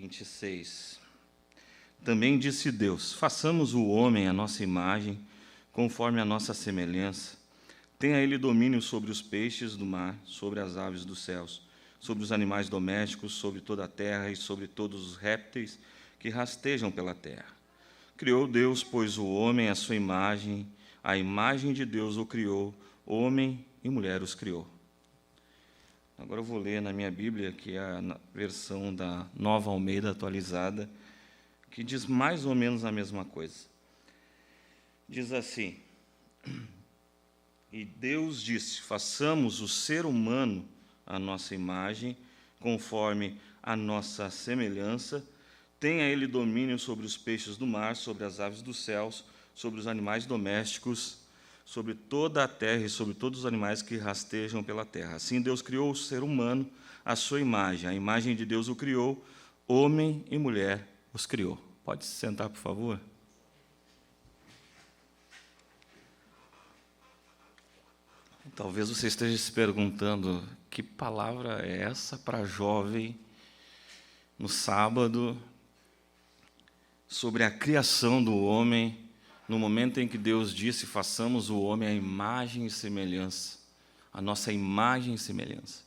26. Também disse Deus: façamos o homem à nossa imagem, conforme a nossa semelhança. Tenha ele domínio sobre os peixes do mar, sobre as aves dos céus, sobre os animais domésticos, sobre toda a terra e sobre todos os répteis que rastejam pela terra. Criou Deus, pois, o homem à sua imagem, a imagem de Deus o criou, homem e mulher os criou. Agora eu vou ler na minha Bíblia, que é a versão da Nova Almeida atualizada, que diz mais ou menos a mesma coisa. Diz assim: e Deus disse: façamos o ser humano à nossa imagem, conforme a nossa semelhança, tenha ele domínio sobre os peixes do mar, sobre as aves dos céus, sobre os animais domésticos, sobre toda a terra e sobre todos os animais que rastejam pela terra. Assim Deus criou o ser humano à sua imagem. A imagem de Deus o criou, homem e mulher os criou. Pode se sentar, por favor? Talvez você esteja se perguntando: que palavra é essa para jovem no sábado, sobre a criação do homem, no momento em que Deus disse: façamos o homem à imagem e semelhança, a nossa imagem e semelhança.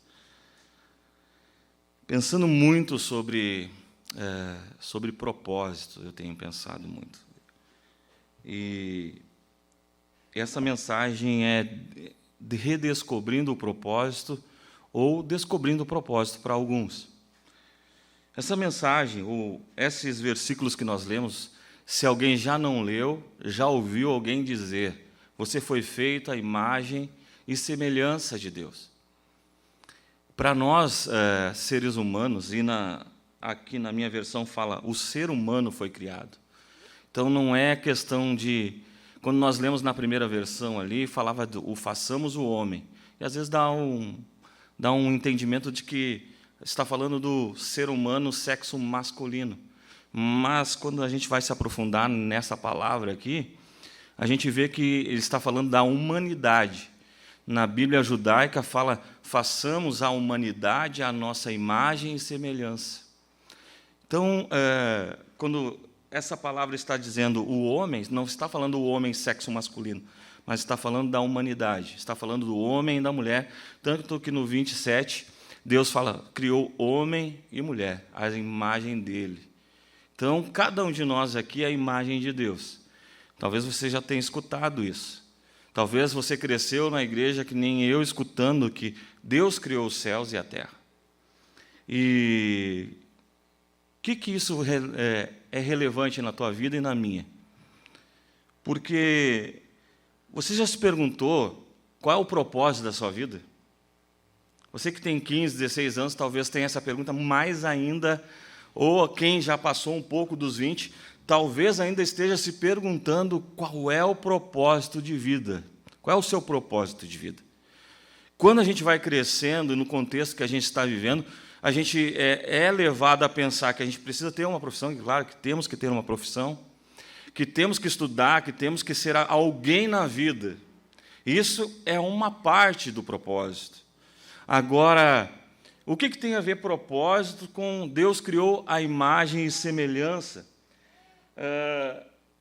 Pensando muito sobre propósito, eu tenho pensado muito. E essa mensagem é de redescobrindo o propósito ou descobrindo o propósito para alguns. Essa mensagem, ou esses versículos que nós lemos, se alguém já não leu, já ouviu alguém dizer: você foi feito à imagem e semelhança de Deus. Para nós, seres humanos, e aqui na minha versão fala: o ser humano foi criado. Então não é questão de... Quando nós lemos na primeira versão ali, falava o façamos o homem. E às vezes dá um entendimento de que está falando do ser humano, sexo masculino. Mas, quando a gente vai se aprofundar nessa palavra aqui, a gente vê que ele está falando da humanidade. Na Bíblia judaica fala: façamos a humanidade à nossa imagem e semelhança. Então, quando essa palavra está dizendo o homem, não está falando o homem sexo masculino, mas está falando da humanidade, está falando do homem e da mulher, tanto que no 27, Deus fala: criou homem e mulher, a imagem dele. Então, cada um de nós aqui é a imagem de Deus. Talvez você já tenha escutado isso. Talvez você cresceu na igreja que nem eu, escutando que Deus criou os céus e a terra. E o que isso é relevante na tua vida e na minha? Porque você já se perguntou qual é o propósito da sua vida? Você que tem 15, 16 anos, talvez tenha essa pergunta mais ainda, ou quem já passou um pouco dos 20, talvez ainda esteja se perguntando qual é o propósito de vida. Qual é o seu propósito de vida? Quando a gente vai crescendo, no contexto que a gente está vivendo, a gente é levado a pensar que a gente precisa ter uma profissão, e claro que temos que ter uma profissão, que temos que estudar, que temos que ser alguém na vida. Isso é uma parte do propósito. Agora, o que tem a ver propósito com Deus criou a imagem e semelhança?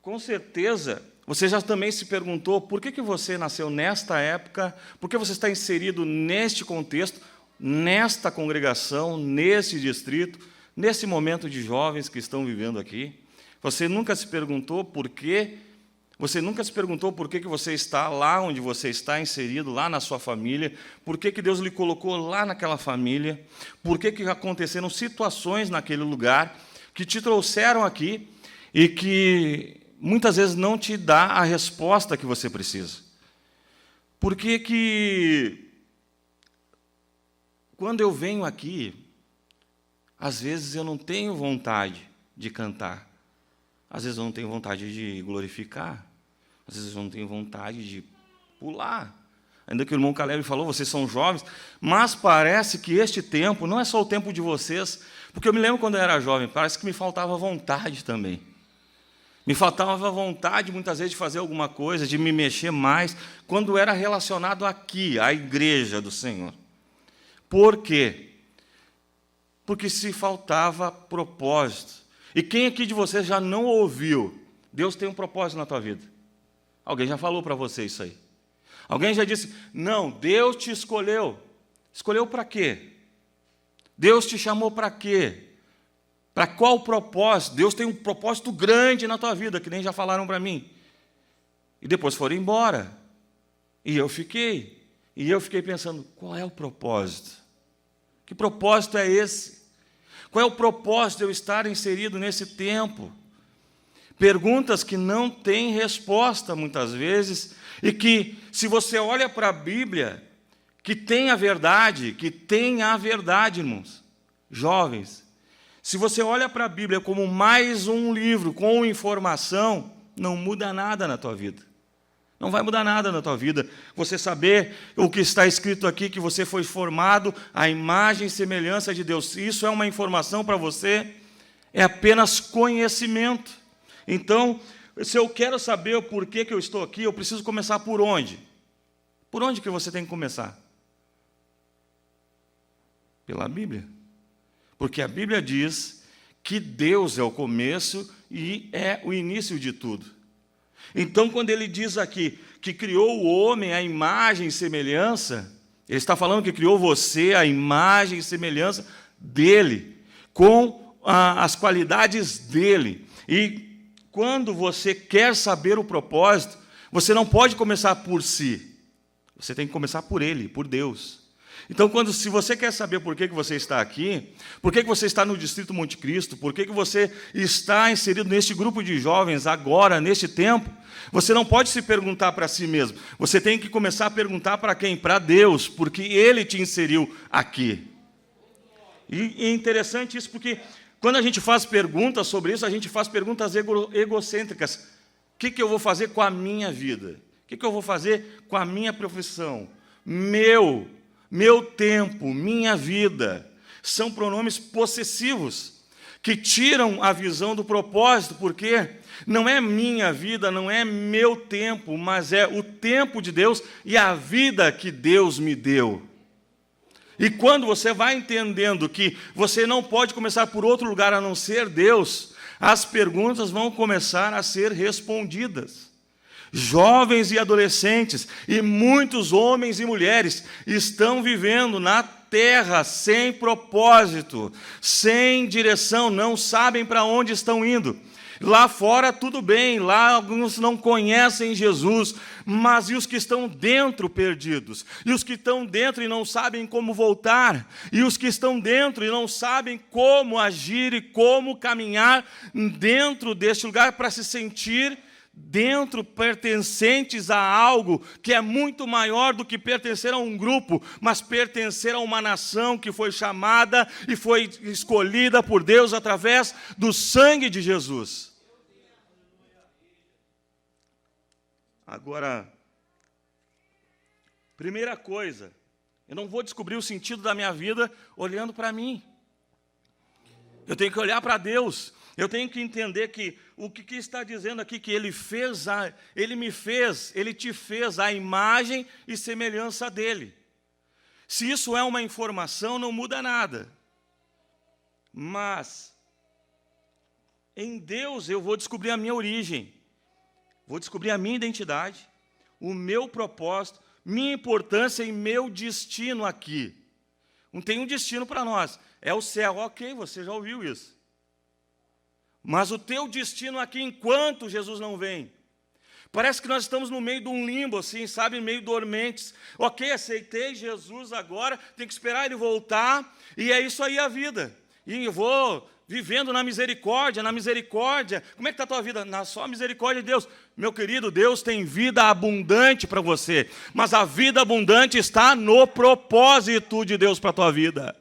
Com certeza, você já também se perguntou por que você nasceu nesta época, por que você está inserido neste contexto, nesta congregação, nesse distrito, nesse momento de jovens que estão vivendo aqui. Você nunca se perguntou por quê? Você nunca se perguntou por que você está lá onde você está inserido, lá na sua família? Por que Deus lhe colocou lá naquela família? Por que aconteceram situações naquele lugar que te trouxeram aqui e que muitas vezes não te dá a resposta que você precisa? Por que quando eu venho aqui, às vezes eu não tenho vontade de cantar, às vezes eu não tenho vontade de glorificar, às vezes eu não tenho vontade de pular. Ainda que o irmão Caleb falou, vocês são jovens, mas parece que este tempo não é só o tempo de vocês, porque eu me lembro quando eu era jovem, parece que me faltava vontade também. Me faltava vontade, muitas vezes, de fazer alguma coisa, de me mexer mais, quando era relacionado aqui, à igreja do Senhor. Por quê? Porque se faltava propósito. E quem aqui de vocês já não ouviu? Deus tem um propósito na tua vida. Alguém já falou para você isso aí? Alguém já disse, não, Deus te escolheu. Escolheu para quê? Deus te chamou para quê? Para qual propósito? Deus tem um propósito grande na tua vida, que nem já falaram para mim. E depois foram embora. E eu fiquei pensando, qual é o propósito? Que propósito é esse? Qual é o propósito de eu estar inserido nesse tempo? Perguntas que não têm resposta muitas vezes, e que, se você olha para a Bíblia, que tem a verdade, irmãos, jovens, se você olha para a Bíblia como mais um livro com informação, não muda nada na tua vida. Não vai mudar nada na tua vida. Você saber o que está escrito aqui, que você foi formado à imagem e semelhança de Deus. Isso é uma informação para você, é apenas conhecimento. Então, se eu quero saber o porquê que eu estou aqui, eu preciso começar por onde? Por onde que você tem que começar? Pela Bíblia. Porque a Bíblia diz que Deus é o começo e é o início de tudo. Então, quando ele diz aqui que criou o homem à imagem e semelhança, ele está falando que criou você à imagem e semelhança dele, com as qualidades dele. E quando você quer saber o propósito, você não pode começar por si. Você tem que começar por ele, por Deus. Então, se você quer saber por que você está aqui, por que você está no Distrito Monte Cristo, por que você está inserido neste grupo de jovens agora, neste tempo, você não pode se perguntar para si mesmo. Você tem que começar a perguntar para quem? Para Deus, porque Ele te inseriu aqui. E é interessante isso, porque quando a gente faz perguntas sobre isso, a gente faz perguntas egocêntricas. O que eu vou fazer com a minha vida? O que eu vou fazer com a minha profissão? Meu tempo, minha vida, são pronomes possessivos, que tiram a visão do propósito, porque não é minha vida, não é meu tempo, mas é o tempo de Deus e a vida que Deus me deu. E quando você vai entendendo que você não pode começar por outro lugar a não ser Deus, as perguntas vão começar a ser respondidas. Jovens e adolescentes e muitos homens e mulheres estão vivendo na terra sem propósito, sem direção, não sabem para onde estão indo. Lá fora tudo bem, lá alguns não conhecem Jesus, mas e os que estão dentro perdidos? E os que estão dentro e não sabem como voltar? E os que estão dentro e não sabem como agir e como caminhar dentro deste lugar para se sentir dentro, pertencentes a algo que é muito maior do que pertencer a um grupo, mas pertencer a uma nação que foi chamada e foi escolhida por Deus através do sangue de Jesus. Agora, primeira coisa, eu não vou descobrir o sentido da minha vida olhando para mim. Eu tenho que olhar para Deus. Eu tenho que entender que o que está dizendo aqui, que Ele te fez à imagem e semelhança dEle. Se isso é uma informação, não muda nada. Mas, em Deus eu vou descobrir a minha origem, vou descobrir a minha identidade, o meu propósito, minha importância e meu destino aqui. Não tem um destino para nós, é o céu. Ok, você já ouviu isso. Mas o teu destino aqui, enquanto Jesus não vem, parece que nós estamos no meio de um limbo, assim, sabe, meio dormentes. Ok, aceitei Jesus agora, tem que esperar Ele voltar, e é isso aí a vida. E eu vou vivendo na misericórdia. Como é que está a tua vida? Na só misericórdia de Deus. Meu querido, Deus tem vida abundante para você, mas a vida abundante está no propósito de Deus para a tua vida.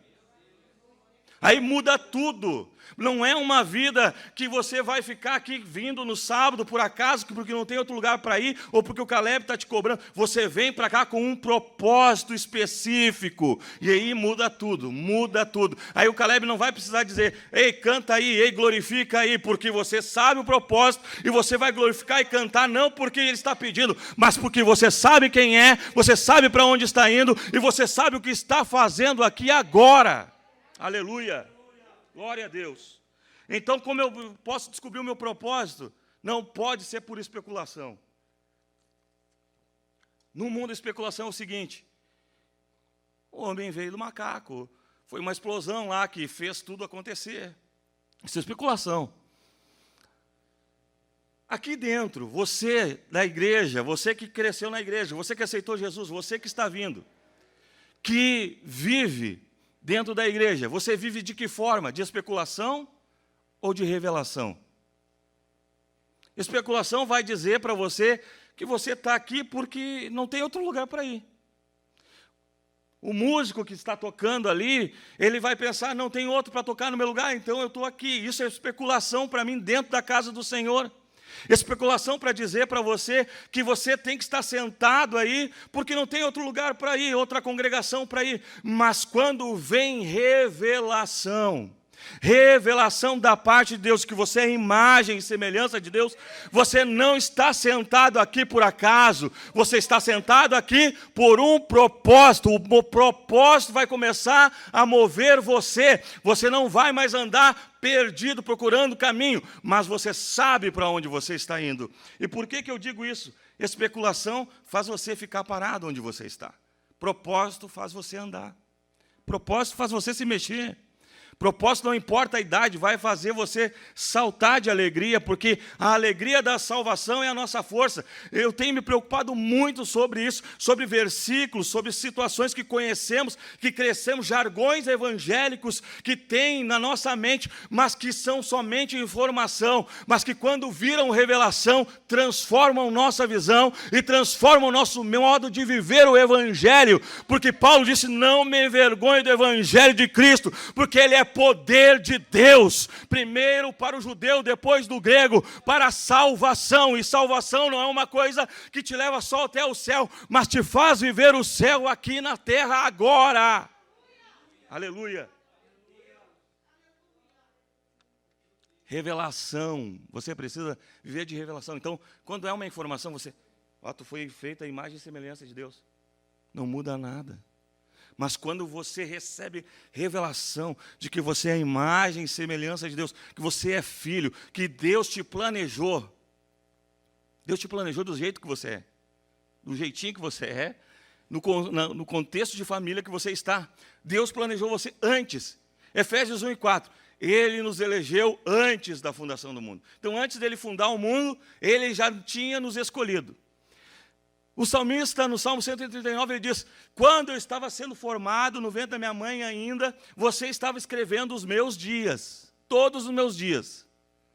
Aí muda tudo. Não é uma vida que você vai ficar aqui vindo no sábado, por acaso, porque não tem outro lugar para ir, ou porque o Caleb está te cobrando. Você vem para cá com um propósito específico. E aí muda tudo, muda tudo. Aí o Caleb não vai precisar dizer, ei, canta aí, ei, glorifica aí, porque você sabe o propósito, e você vai glorificar e cantar, não porque ele está pedindo, mas porque você sabe quem é, você sabe para onde está indo, e você sabe o que está fazendo aqui agora. Aleluia. Glória a Deus. Então, como eu posso descobrir o meu propósito? Não pode ser por especulação. No mundo da especulação é o seguinte: o homem veio do macaco, foi uma explosão lá que fez tudo acontecer. Isso é especulação. Aqui dentro, você da igreja, você que cresceu na igreja, você que aceitou Jesus, você que está vindo, que vive dentro da igreja, você vive de que forma? De especulação ou de revelação? Especulação vai dizer para você que você está aqui porque não tem outro lugar para ir. O músico que está tocando ali, ele vai pensar, não tem outro para tocar no meu lugar, então eu estou aqui. Isso é especulação para mim dentro da casa do Senhor. Especulação para dizer para você que você tem que estar sentado aí, porque não tem outro lugar para ir, outra congregação para ir. Mas quando vem revelação da parte de Deus, que você é imagem e semelhança de Deus, você não está sentado aqui por acaso, você está sentado aqui por um propósito. O propósito vai começar a mover você. Você não vai mais andar perdido procurando caminho, mas você sabe para onde você está indo. E por que eu digo isso? Especulação faz você ficar parado onde você está. Propósito faz você andar. Propósito faz você se mexer. Propósito, não importa a idade, vai fazer você saltar de alegria, porque a alegria da salvação é a nossa força. Eu tenho me preocupado muito sobre isso, sobre versículos, sobre situações que conhecemos, que crescemos, jargões evangélicos que tem na nossa mente, mas que são somente informação, mas que quando viram revelação, transformam nossa visão e transformam nosso modo de viver o evangelho, porque Paulo disse, não me envergonhe do evangelho de Cristo, porque ele é poder de Deus, primeiro para o judeu, depois do grego, para a salvação. E salvação não é uma coisa que te leva só até o céu, mas te faz viver o céu aqui na terra agora. Aleluia. Revelação. Você precisa viver de revelação. Então, quando é uma informação, você, tu foi feita a imagem e semelhança de Deus. Não muda nada. Mas quando você recebe revelação de que você é a imagem e semelhança de Deus, que você é filho, que Deus te planejou do jeito que você é, do jeitinho que você é, no contexto de família que você está. Deus planejou você antes. Efésios 1:4. Ele nos elegeu antes da fundação do mundo. Então, antes dele fundar o mundo, ele já tinha nos escolhido. O salmista, no Salmo 139, ele diz, quando eu estava sendo formado no ventre da minha mãe ainda, você estava escrevendo os meus dias, todos os meus dias.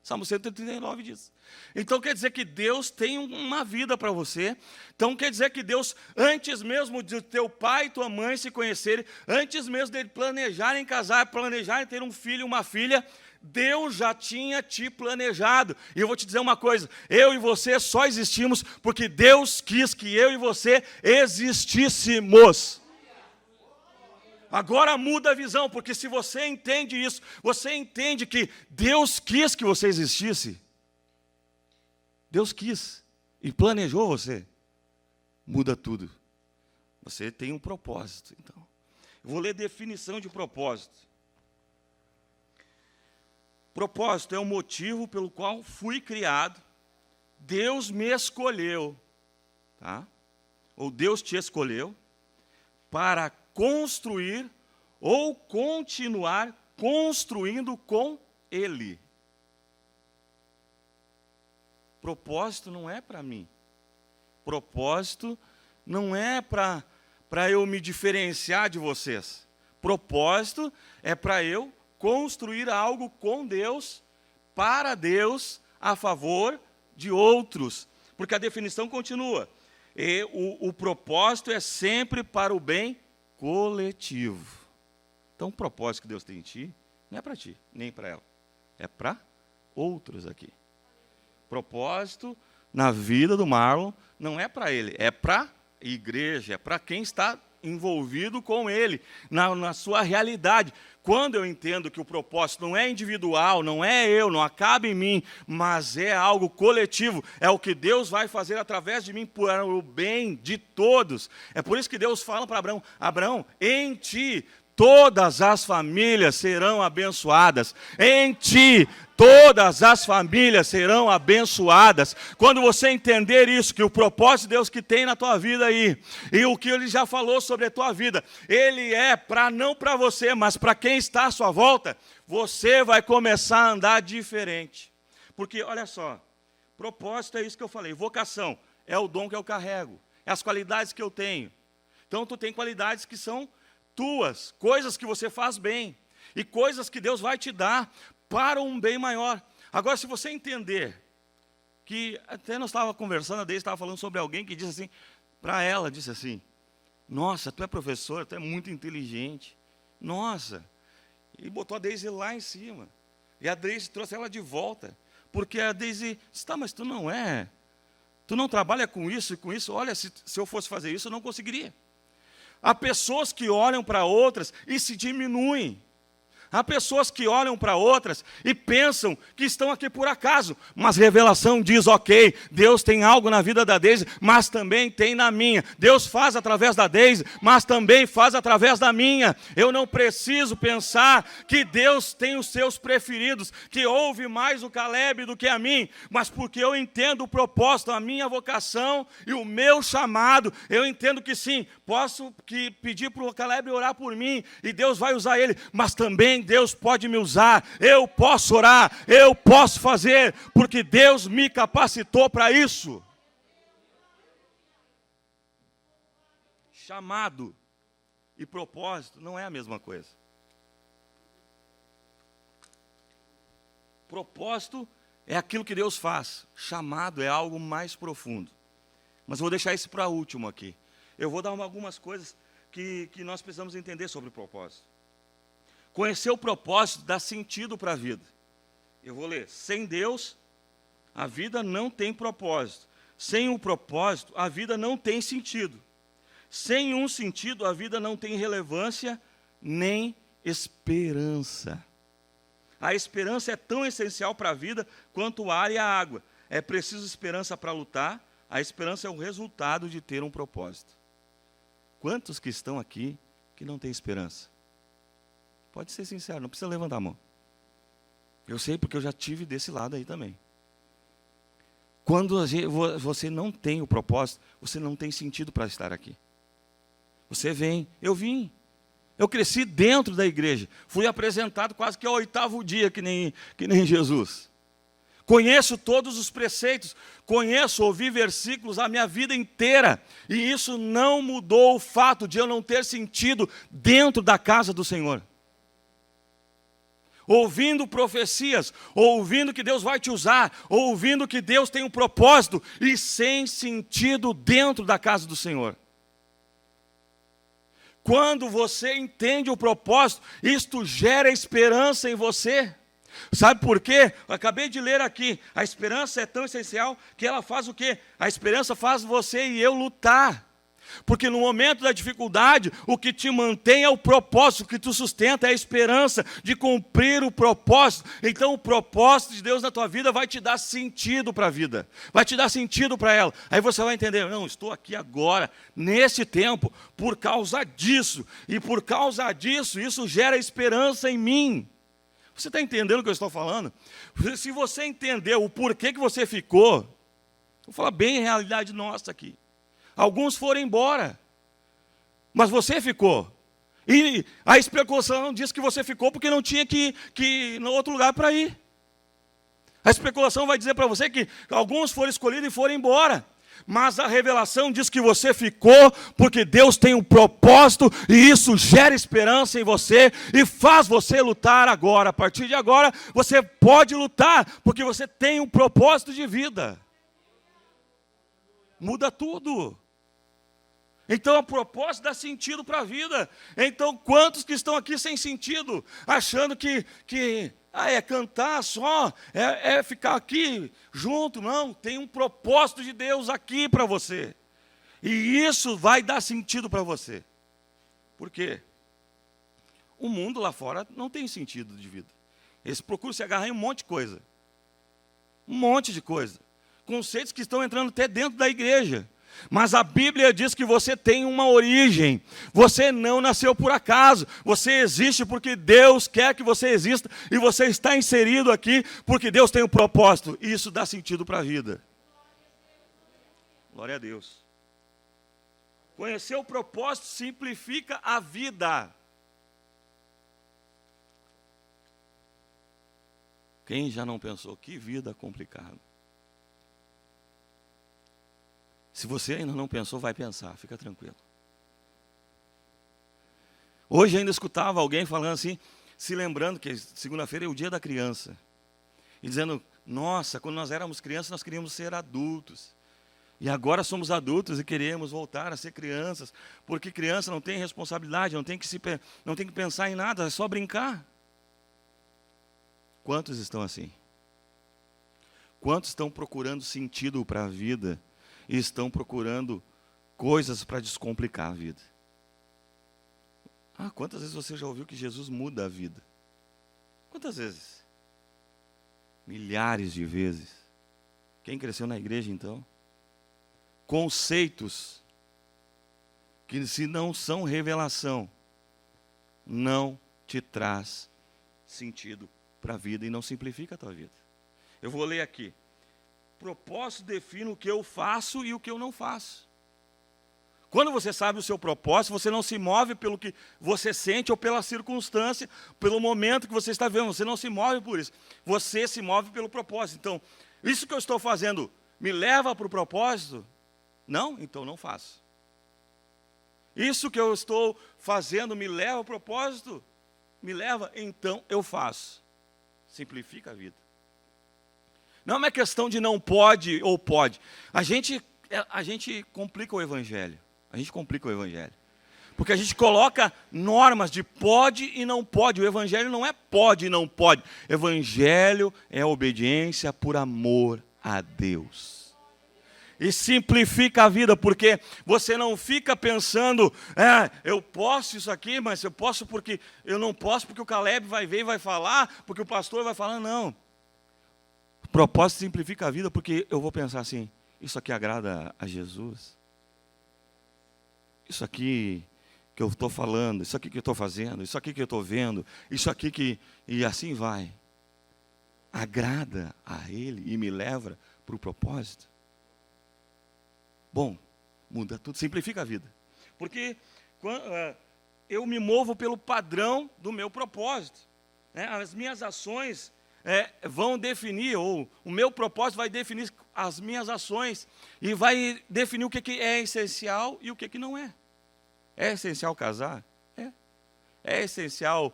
Salmo 139 diz. Então quer dizer que Deus tem uma vida para você. Então quer dizer que Deus, antes mesmo de teu pai e tua mãe se conhecerem, antes mesmo de planejarem casar, planejarem ter um filho e uma filha, Deus já tinha te planejado. E eu vou te dizer uma coisa, eu e você só existimos porque Deus quis que eu e você existíssemos. Agora muda a visão, porque se você entende isso, você entende que Deus quis que você existisse. Deus quis e planejou você. Muda tudo. Você tem um propósito. Então, eu vou ler definição de propósito. Propósito é o motivo pelo qual fui criado. Deus me escolheu, tá? Ou Deus te escolheu para construir ou continuar construindo com Ele. Propósito não é para mim. Propósito não é para eu me diferenciar de vocês. Propósito é para eu construir algo com Deus, para Deus, a favor de outros. Porque a definição continua. E o propósito é sempre para o bem coletivo. Então, o propósito que Deus tem em ti, não é para ti, nem para ela. É para outros aqui. Propósito na vida do Marlon não é para ele, é para a igreja, é para quem está envolvido com ele, na sua realidade. Quando eu entendo que o propósito não é individual, não é eu, não acaba em mim, mas é algo coletivo, é o que Deus vai fazer através de mim para o bem de todos. É por isso que Deus fala para Abraão, Abraão, em ti todas as famílias serão abençoadas. Em ti, todas as famílias serão abençoadas. Quando você entender isso, que o propósito de Deus que tem na tua vida aí, e o que Ele já falou sobre a tua vida, Ele é não para você, mas para quem está à sua volta, você vai começar a andar diferente. Porque, olha só, propósito é isso que eu falei, vocação é o dom que eu carrego, é as qualidades que eu tenho. Então, tu tem qualidades que são tuas, coisas que você faz bem, e coisas que Deus vai te dar para um bem maior. Agora, se você entender, que até nós estávamos conversando, a Deise estava falando sobre alguém que disse assim, para ela, disse assim, nossa, tu é professora, tu é muito inteligente, nossa, e botou a Deise lá em cima, e a Deise trouxe ela de volta, porque a Deise disse, tá, mas tu não trabalha com isso e com isso, olha, se eu fosse fazer isso, eu não conseguiria. Há pessoas que olham para outras e se diminuem. Há pessoas que olham para outras e pensam que estão aqui por acaso, mas revelação diz, ok, Deus tem algo na vida da Deise, mas também tem na minha. Deus faz através da Deise, mas também faz através da minha. Eu não preciso pensar que Deus tem os seus preferidos, que ouve mais o Caleb do que a mim, mas porque eu entendo o propósito, a minha vocação e o meu chamado, eu entendo que sim, posso pedir para o Caleb orar por mim, e Deus vai usar ele, mas também Deus pode me usar, eu posso orar, eu posso fazer, porque Deus me capacitou para isso. Chamado e propósito não é a mesma coisa. Propósito é aquilo que Deus faz, chamado é algo mais profundo. Mas eu vou deixar isso para último aqui. Eu vou dar algumas coisas que nós precisamos entender sobre o propósito. Conhecer o propósito dá sentido para a vida. Eu vou ler. Sem Deus, a vida não tem propósito. Sem o propósito, a vida não tem sentido. Sem um sentido, a vida não tem relevância nem esperança. A esperança é tão essencial para a vida quanto o ar e a água. É preciso esperança para lutar. A esperança é o resultado de ter um propósito. Quantos que estão aqui que não têm esperança? Pode ser sincero, não precisa levantar a mão. Eu sei porque eu já tive desse lado aí também. Quando você não tem o propósito, você não tem sentido para estar aqui. Você vem, eu vim. Eu cresci dentro da igreja. Fui apresentado quase que ao 8º dia, que nem Jesus. Conheço todos os preceitos, ouvi versículos a minha vida inteira. E isso não mudou o fato de eu não ter sentido dentro da casa do Senhor. Ouvindo profecias, ouvindo que Deus vai te usar, ouvindo que Deus tem um propósito, e sem sentido dentro da casa do Senhor. Quando você entende o propósito, isto gera esperança em você. Sabe por quê? Eu acabei de ler aqui, a esperança é tão essencial que ela faz o quê? A esperança faz você e eu lutar. Porque no momento da dificuldade, o que te mantém é o propósito, o que te sustenta é a esperança de cumprir o propósito. Então o propósito de Deus na tua vida vai te dar sentido para a vida, vai te dar sentido para ela. Aí você vai entender, não, estou aqui agora, nesse tempo, por causa disso. E por causa disso, isso gera esperança em mim. Você está entendendo o que eu estou falando? Se você entender o porquê que você ficou, vou falar bem a realidade nossa aqui. Alguns foram embora, mas você ficou. E a especulação diz que você ficou porque não tinha que ir no outro lugar para ir. A especulação vai dizer para você que alguns foram escolhidos e foram embora. Mas a revelação diz que você ficou porque Deus tem um propósito e isso gera esperança em você e faz você lutar agora. A partir de agora, você pode lutar porque você tem um propósito de vida. Muda tudo. Então, o propósito dá sentido para a vida. Então, quantos que estão aqui sem sentido, achando que é cantar só, é ficar aqui junto? Não, tem um propósito de Deus aqui para você. E isso vai dar sentido para você. Por quê? O mundo lá fora não tem sentido de vida. Eles procuram se agarrar em um monte de coisa. Um monte de coisa. Conceitos que estão entrando até dentro da igreja. Mas a Bíblia diz que você tem uma origem. Você não nasceu por acaso. Você existe porque Deus quer que você exista. E você está inserido aqui porque Deus tem um propósito. E isso dá sentido para a vida. Glória a Deus. Conhecer o propósito simplifica a vida. Quem já não pensou, que vida complicada? Se você ainda não pensou, vai pensar, fica tranquilo. Hoje ainda escutava alguém falando assim, se lembrando que segunda-feira é o dia da criança. E dizendo, nossa, quando nós éramos crianças, nós queríamos ser adultos. E agora somos adultos e queremos voltar a ser crianças. Porque criança não tem responsabilidade, não tem que pensar em nada, é só brincar. Quantos estão assim? Quantos estão procurando sentido para a vida? E estão procurando coisas para descomplicar a vida. Quantas vezes você já ouviu que Jesus muda a vida? Quantas vezes? Milhares de vezes. Quem cresceu na igreja, então? Conceitos que, se não são revelação, não te traz sentido para a vida e não simplifica a tua vida. Eu vou ler aqui. Propósito define o que eu faço e o que eu não faço. Quando você sabe o seu propósito, você não se move pelo que você sente ou pela circunstância, pelo momento que você está vivendo. Você não se move por isso. Você se move pelo propósito. Então, isso que eu estou fazendo me leva para o propósito? Não? Então não faço. Isso que eu estou fazendo me leva ao propósito? Me leva? Então eu faço. Simplifica a vida. Não é uma questão de não pode ou pode. A gente complica o evangelho. A gente complica o evangelho. Porque a gente coloca normas de pode e não pode. O evangelho não é pode e não pode. Evangelho é obediência por amor a Deus. E simplifica a vida, porque você não fica pensando, eu posso isso aqui, mas eu posso porque eu não posso, porque o Caleb vai ver e vai falar, porque o pastor vai falar, não. O propósito simplifica a vida, porque eu vou pensar assim, isso aqui agrada a Jesus? Isso aqui que eu estou falando, isso aqui que eu estou fazendo, isso aqui que eu estou vendo, isso aqui que... E assim vai. Agrada a Ele e me leva para o propósito? Bom, muda tudo, simplifica a vida. Porque eu me movo pelo padrão do meu propósito. As minhas ações vão definir, ou o meu propósito vai definir as minhas ações, e vai definir o que é essencial e o que não é. É essencial casar? É. É essencial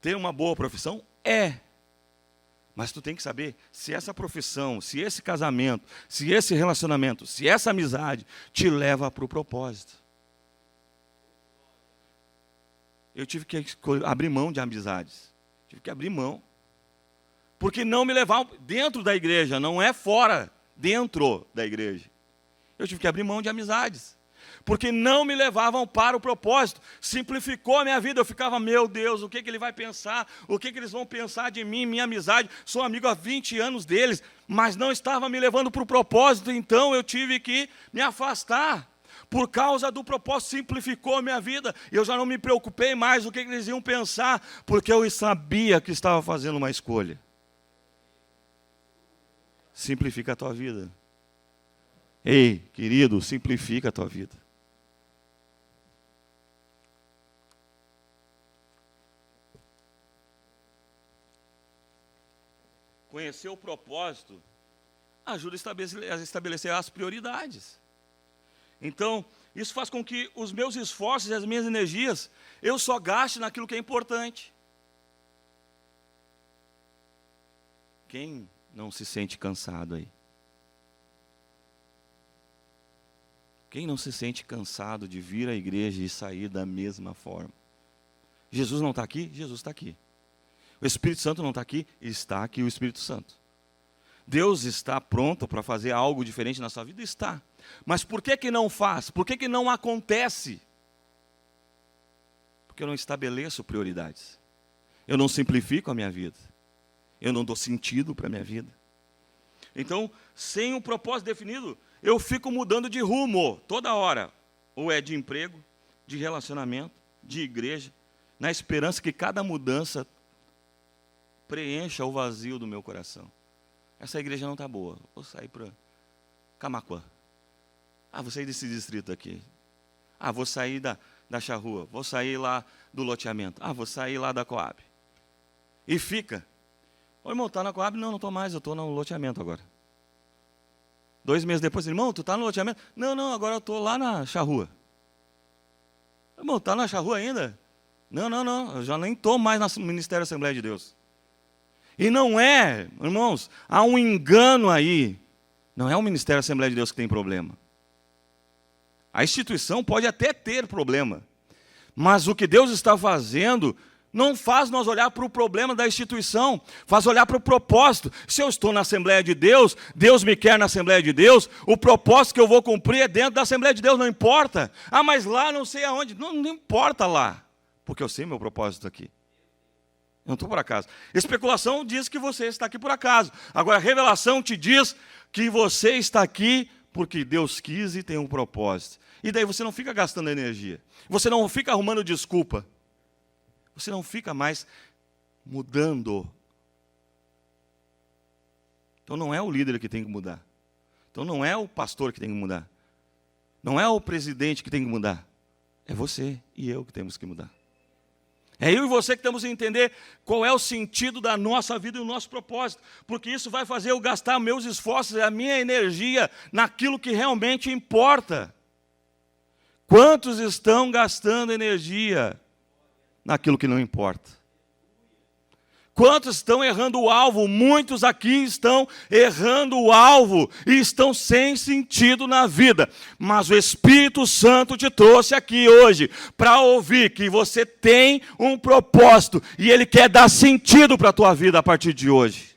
ter uma boa profissão? É. Mas tu tem que saber se essa profissão, se esse casamento, se esse relacionamento, se essa amizade te leva para o propósito. Eu tive que abrir mão de amizades. Tive que abrir mão. Porque não me levavam dentro da igreja, não é fora, dentro da igreja. Eu tive que abrir mão de amizades. Porque não me levavam para o propósito. Simplificou a minha vida. Eu ficava, meu Deus, o que ele vai pensar? O que eles vão pensar de mim, minha amizade? Sou amigo há 20 anos deles, mas não estava me levando para o propósito, então eu tive que me afastar. Por causa do propósito, simplificou a minha vida. Eu já não me preocupei mais o que eles iam pensar, porque eu sabia que estava fazendo uma escolha. Simplifica a tua vida. Ei, querido, simplifica a tua vida. Conhecer o propósito ajuda a estabelecer as prioridades. Então, isso faz com que os meus esforços e as minhas energias, eu só gaste naquilo que é importante. Quem não se sente cansado aí? Quem não se sente cansado de vir à igreja e sair da mesma forma? Jesus não está aqui? Jesus está aqui. O Espírito Santo não está aqui? Está aqui o Espírito Santo. Deus está pronto para fazer algo diferente na sua vida? Está. Mas por que não faz? Por que não acontece? Porque eu não estabeleço prioridades. Eu não simplifico a minha vida. Eu não dou sentido para a minha vida. Então, sem um propósito definido, eu fico mudando de rumo toda hora. Ou é de emprego, de relacionamento, de igreja, na esperança que cada mudança preencha o vazio do meu coração. Essa igreja não está boa, vou sair para Camaquã. Vou sair desse distrito aqui. Vou sair da charrua, vou sair lá do loteamento. Vou sair lá da Coab. E fica. Ô, irmão, está na Coab? Não estou mais, eu estou no loteamento agora. 2 meses depois, irmão, tu está no loteamento? Não, agora eu estou lá na charrua. Irmão, está na charrua ainda? Não, eu já nem estou mais no Ministério da Assembleia de Deus. E não é, irmãos, há um engano aí. Não é o Ministério da Assembleia de Deus que tem problema. A instituição pode até ter problema, mas o que Deus está fazendo não faz nós olhar para o problema da instituição, faz olhar para o propósito. Se eu estou na Assembleia de Deus, Deus me quer na Assembleia de Deus, o propósito que eu vou cumprir é dentro da Assembleia de Deus, não importa. Mas lá não sei aonde, não importa lá, porque eu sei meu propósito aqui. Eu não estou por acaso. Especulação diz que você está aqui por acaso. Agora, a revelação te diz que você está aqui porque Deus quis e tem um propósito. E daí você não fica gastando energia. Você não fica arrumando desculpa. Você não fica mais mudando. Então não é o líder que tem que mudar. Então não é o pastor que tem que mudar. Não é o presidente que tem que mudar. É você e eu que temos que mudar. É eu e você que temos que entender qual é o sentido da nossa vida e o nosso propósito. Porque isso vai fazer eu gastar meus esforços e a minha energia naquilo que realmente importa. Quantos estão gastando energia naquilo que não importa? Quantos estão errando o alvo? Muitos aqui estão errando o alvo e estão sem sentido na vida. Mas o Espírito Santo te trouxe aqui hoje para ouvir que você tem um propósito e Ele quer dar sentido para a tua vida a partir de hoje.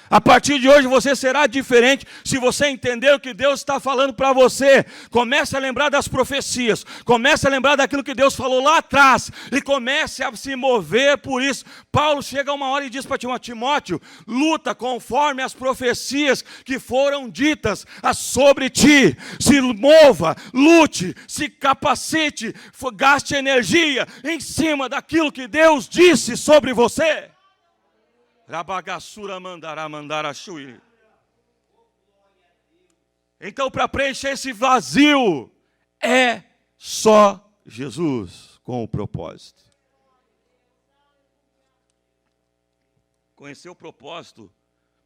A partir de hoje você será diferente se você entender o que Deus está falando para você. Comece a lembrar das profecias, comece a lembrar daquilo que Deus falou lá atrás e comece a se mover por isso. Paulo chega uma hora e diz para Timóteo, luta conforme as profecias que foram ditas sobre ti. Se mova, lute, se capacite, gaste energia em cima daquilo que Deus disse sobre você. Rabagassura mandara shui. Então, para preencher esse vazio, é só Jesus com o propósito. Conhecer o propósito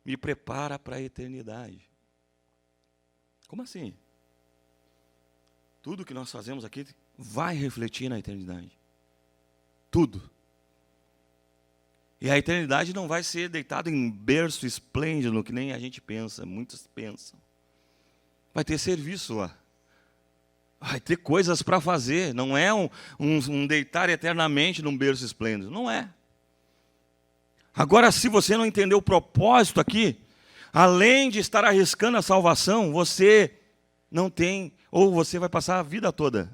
me prepara para a eternidade. Como assim? Tudo que nós fazemos aqui vai refletir na eternidade. Tudo. E a eternidade não vai ser deitada em berço esplêndido, que nem a gente pensa, muitos pensam. Vai ter serviço lá. Vai ter coisas para fazer. Não é um deitar eternamente num berço esplêndido. Não é. Agora, se você não entender o propósito aqui, além de estar arriscando a salvação, você não tem, ou você vai passar a vida toda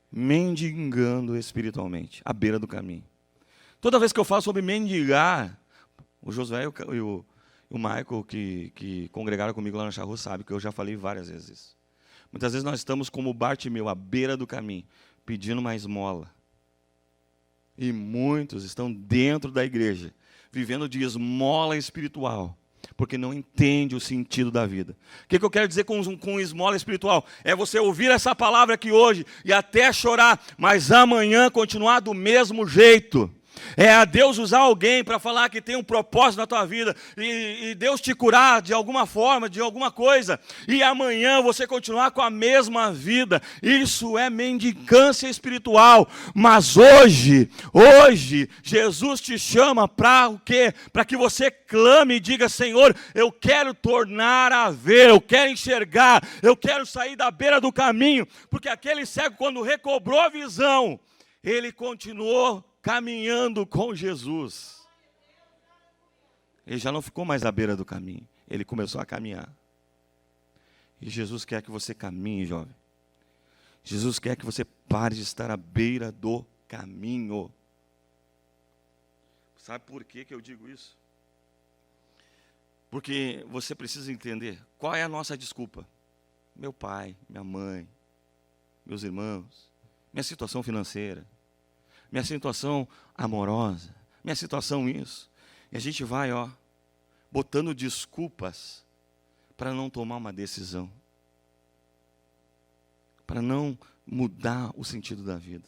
mendigando espiritualmente, à beira do caminho. Toda vez que eu falo sobre mendigar, o Josué e o Michael, que congregaram comigo lá na Charrua, sabem que eu já falei várias vezes isso. Muitas vezes nós estamos como Bartimeu, à beira do caminho, pedindo uma esmola. E muitos estão dentro da igreja, vivendo de esmola espiritual, porque não entende o sentido da vida. O que eu quero dizer com esmola espiritual? É você ouvir essa palavra aqui hoje e até chorar, mas amanhã continuar do mesmo jeito. É a Deus usar alguém para falar que tem um propósito na tua vida e Deus te curar de alguma forma, de alguma coisa, e amanhã você continuar com a mesma vida. Isso é mendicância espiritual. Mas hoje Jesus te chama para o quê? Para que você clame e diga: Senhor, eu quero tornar a ver, eu quero enxergar, eu quero sair da beira do caminho, porque aquele cego, quando recobrou a visão, ele continuou caminhando com Jesus. Ele já não ficou mais à beira do caminho. Ele começou a caminhar. E Jesus quer que você caminhe, jovem. Jesus quer que você pare de estar à beira do caminho. Sabe por que eu digo isso? Porque você precisa entender qual é a nossa desculpa. Meu pai, minha mãe, meus irmãos, minha situação financeira, minha situação amorosa, minha situação isso. E a gente vai, botando desculpas para não tomar uma decisão, para não mudar o sentido da vida.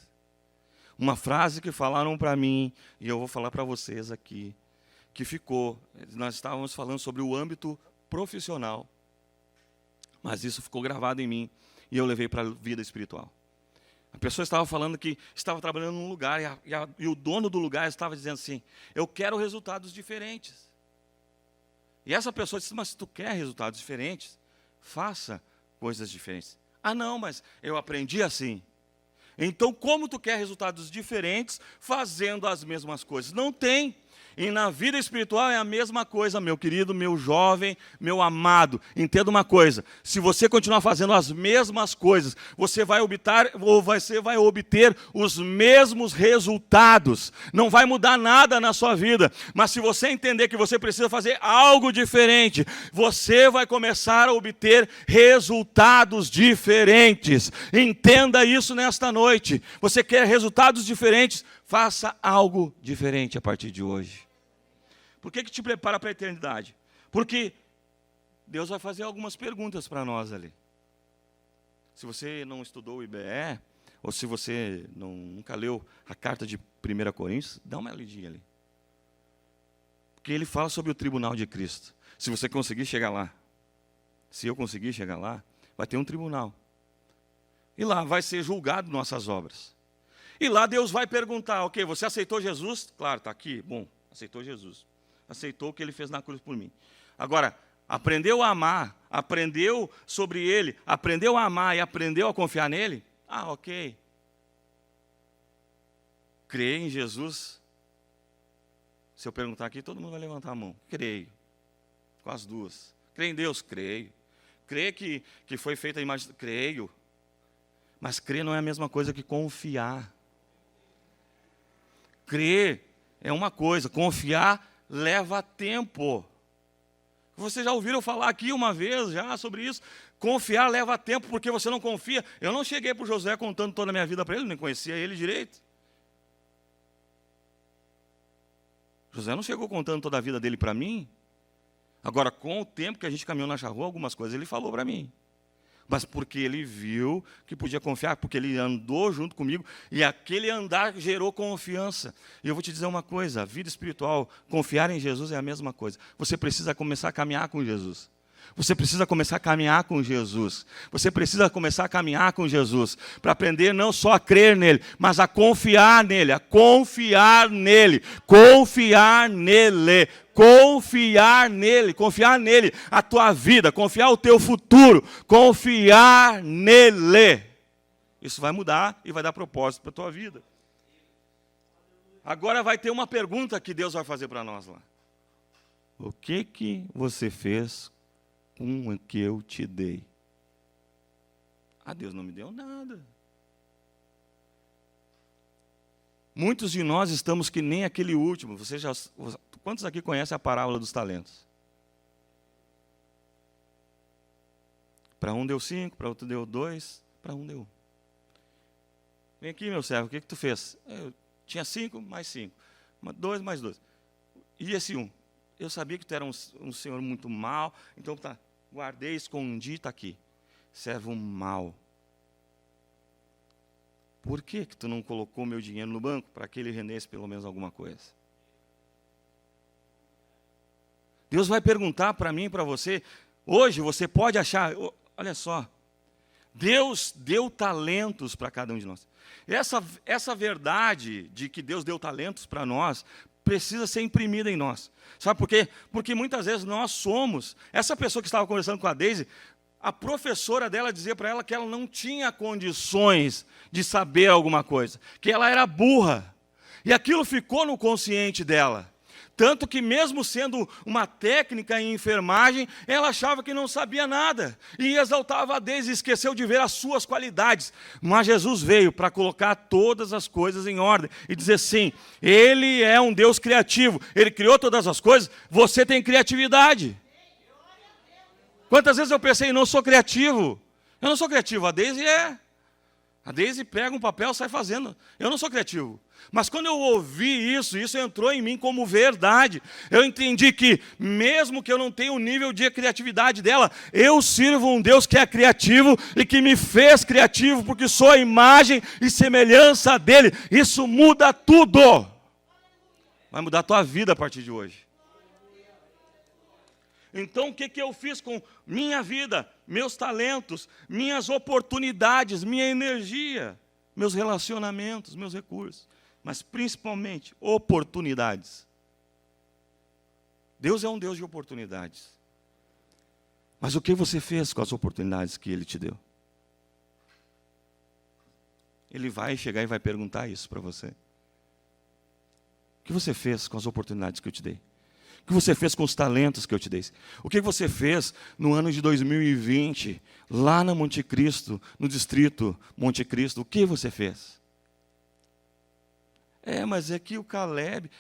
Uma frase que falaram para mim, e eu vou falar para vocês aqui, que ficou, nós estávamos falando sobre o âmbito profissional, mas isso ficou gravado em mim, e eu levei para a vida espiritual. A pessoa estava falando que estava trabalhando num lugar, e o dono do lugar estava dizendo assim, eu quero resultados diferentes. E essa pessoa disse, mas se tu quer resultados diferentes, faça coisas diferentes. Ah não, mas eu aprendi assim. Então como tu quer resultados diferentes fazendo as mesmas coisas? Não tem. E na vida espiritual é a mesma coisa, meu querido, meu jovem, meu amado. Entenda uma coisa, se você continuar fazendo as mesmas coisas, você vai obter os mesmos resultados. Não vai mudar nada na sua vida. Mas se você entender que você precisa fazer algo diferente, você vai começar a obter resultados diferentes. Entenda isso nesta noite. Você quer resultados diferentes? Faça algo diferente a partir de hoje. Por que te prepara para a eternidade? Porque Deus vai fazer algumas perguntas para nós ali. Se você não estudou o IBE, ou se você nunca leu a carta de 1 Coríntios, dá uma lidinha ali. Porque ele fala sobre o tribunal de Cristo. Se você conseguir chegar lá, se eu conseguir chegar lá, vai ter um tribunal. E lá vai ser julgado nossas obras. E lá Deus vai perguntar, ok, você aceitou Jesus? Claro, está aqui, bom, aceitou Jesus. Aceitou o que ele fez na cruz por mim. Agora, aprendeu a amar, aprendeu sobre ele, aprendeu a amar e aprendeu a confiar nele? Ah, ok. Crê em Jesus? Se eu perguntar aqui, todo mundo vai levantar a mão. Creio. Com as duas. Crê em Deus? Creio. Crê que foi feita a imagem? Creio. Mas crer não é a mesma coisa que confiar. Crer é uma coisa, confiar leva tempo. Vocês já ouviram falar aqui uma vez já sobre isso? Confiar leva tempo porque você não confia. Eu não cheguei para o José contando toda a minha vida para ele, nem conhecia ele direito. José não chegou contando toda a vida dele para mim. Agora, com o tempo que a gente caminhou na rua, algumas coisas ele falou para mim. Mas porque ele viu que podia confiar, porque ele andou junto comigo, e aquele andar gerou confiança. E eu vou te dizer uma coisa, a vida espiritual, confiar em Jesus é a mesma coisa. Você precisa começar a caminhar com Jesus. Você precisa começar a caminhar com Jesus. Você precisa começar a caminhar com Jesus, para aprender não só a crer nele, mas a confiar nele, confiar nele, confiar nele, a tua vida, confiar o teu futuro, confiar nele. Isso vai mudar e vai dar propósito para a tua vida. Agora vai ter uma pergunta que Deus vai fazer para nós lá. O que você fez com o que eu te dei? Ah, Deus não me deu nada. Muitos de nós estamos que nem aquele último. Quantos aqui conhecem a parábola dos talentos? Para um deu 5, para outro deu 2, para um deu 1. Vem aqui, meu servo, o que tu fez? Eu tinha 5 mais 5, 2 mais 2. E esse 1? Eu sabia que tu era um senhor muito mau, então tá, guardei, escondi, está aqui. Servo mau. Por que tu não colocou meu dinheiro no banco para que ele rendesse pelo menos alguma coisa? Deus vai perguntar para mim e para você, hoje você pode achar, olha só, Deus deu talentos para cada um de nós. Essa verdade de que Deus deu talentos para nós, precisa ser imprimida em nós. Sabe por quê? Porque muitas vezes nós somos, essa pessoa que estava conversando com a Deise, a professora dela dizia para ela que ela não tinha condições de saber alguma coisa, que ela era burra. E aquilo ficou no consciente dela. Tanto que mesmo sendo uma técnica em enfermagem, ela achava que não sabia nada. E exaltava a Deus e esqueceu de ver as suas qualidades. Mas Jesus veio para colocar todas as coisas em ordem. E dizer assim, Ele é um Deus criativo. Ele criou todas as coisas, você tem criatividade. Quantas vezes eu pensei, não sou criativo. Eu não sou criativo, a Deise é. A Deise pega um papel e sai fazendo. Eu não sou criativo. Mas quando eu ouvi isso entrou em mim como verdade. Eu entendi que, mesmo que eu não tenha o nível de criatividade dela, eu sirvo um Deus que é criativo e que me fez criativo, porque sou a imagem e semelhança dele. Isso muda tudo. Vai mudar a tua vida a partir de hoje. Então, o que eu fiz com minha vida, meus talentos, minhas oportunidades, minha energia, meus relacionamentos, meus recursos, mas principalmente oportunidades. Deus é um Deus de oportunidades. Mas o que você fez com as oportunidades que Ele te deu? Ele vai chegar e vai perguntar isso para você. O que você fez com as oportunidades que eu te dei? O que você fez com os talentos que eu te dei? O que você fez no ano de 2020, lá na Monte Cristo, no distrito Monte Cristo? O que você fez? Mas é que o Caleb,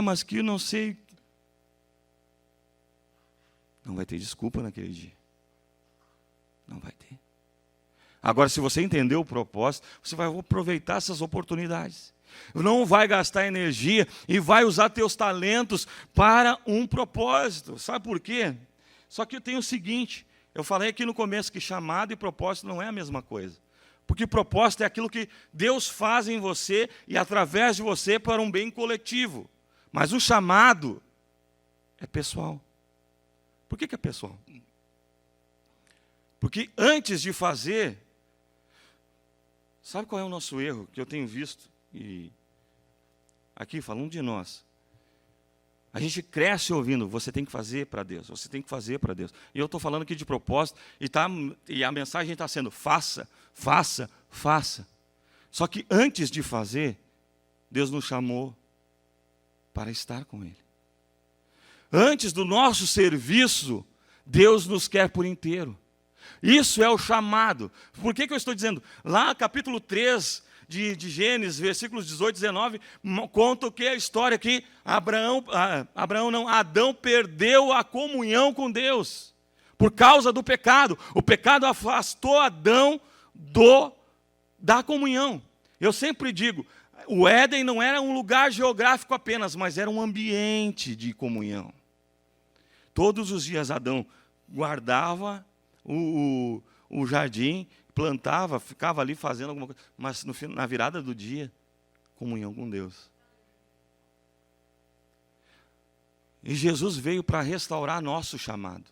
mas que eu não sei. Não vai ter desculpa naquele dia. Não vai ter. Agora, se você entender o propósito, você vai aproveitar essas oportunidades. Não vai gastar energia e vai usar teus talentos para um propósito. Sabe por quê? Só que tem o seguinte, eu falei aqui no começo que chamado e propósito não é a mesma coisa. Porque propósito é aquilo que Deus faz em você e através de você para um bem coletivo. Mas o chamado é pessoal. Por que é pessoal? Porque antes de fazer, sabe qual é o nosso erro que eu tenho visto? E aqui falando de nós, a gente cresce ouvindo, você tem que fazer para Deus, você tem que fazer para Deus. E eu estou falando aqui de propósito, e a mensagem está sendo, faça, faça, faça. Só que antes de fazer, Deus nos chamou para estar com Ele. Antes do nosso serviço, Deus nos quer por inteiro. Isso é o chamado. Por que eu estou dizendo? Lá capítulo 3 de Gênesis, versículos 18 e 19, conta o que a história que Adão perdeu a comunhão com Deus, por causa do pecado. O pecado afastou Adão da comunhão. Eu sempre digo, o Éden não era um lugar geográfico apenas, mas era um ambiente de comunhão. Todos os dias Adão guardava o jardim, plantava, ficava ali fazendo alguma coisa, mas na virada do dia, comunhão com Deus. E Jesus veio para restaurar nosso chamado.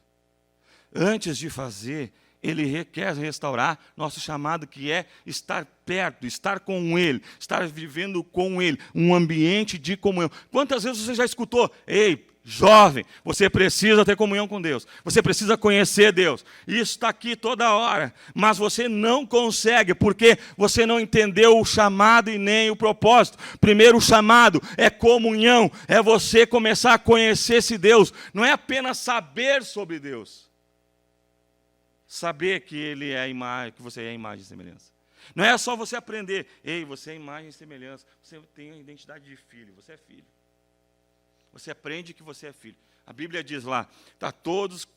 Antes de fazer, Ele quer restaurar nosso chamado, que é estar perto, estar com Ele, estar vivendo com Ele, um ambiente de comunhão. Quantas vezes você já escutou, ei, jovem, você precisa ter comunhão com Deus, você precisa conhecer Deus, isso está aqui toda hora, mas você não consegue, porque você não entendeu o chamado e nem o propósito. Primeiro, o chamado é comunhão, é você começar a conhecer esse Deus, não é apenas saber sobre Deus, saber que Ele é a imagem, que você é a imagem e semelhança. Não é só você aprender, ei, você é imagem e semelhança, você tem a identidade de filho, você é filho. Você aprende que você é filho. A Bíblia diz lá, a todos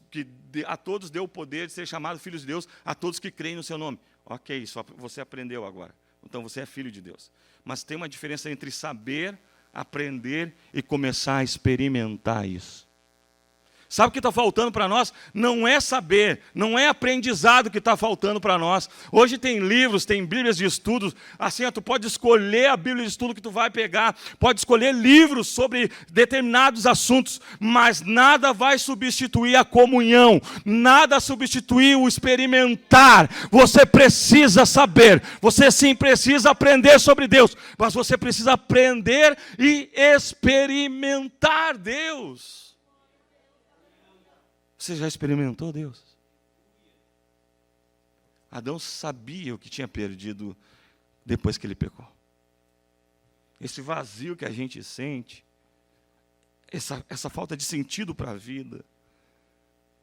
deu o poder de ser chamados filhos de Deus, a todos que creem no seu nome. Ok, só você aprendeu agora. Então você é filho de Deus. Mas tem uma diferença entre saber, aprender e começar a experimentar isso. Sabe o que está faltando para nós? Não é saber, não é aprendizado que está faltando para nós. Hoje tem livros, tem bíblias de estudos, assim, tu pode escolher a bíblia de estudo que tu vai pegar, pode escolher livros sobre determinados assuntos, mas nada vai substituir a comunhão, nada substituir o experimentar. Você precisa saber, você sim precisa aprender sobre Deus, mas você precisa aprender e experimentar Deus. Você já experimentou Deus? Adão sabia o que tinha perdido depois que ele pecou. Esse vazio que a gente sente, essa falta de sentido para a vida,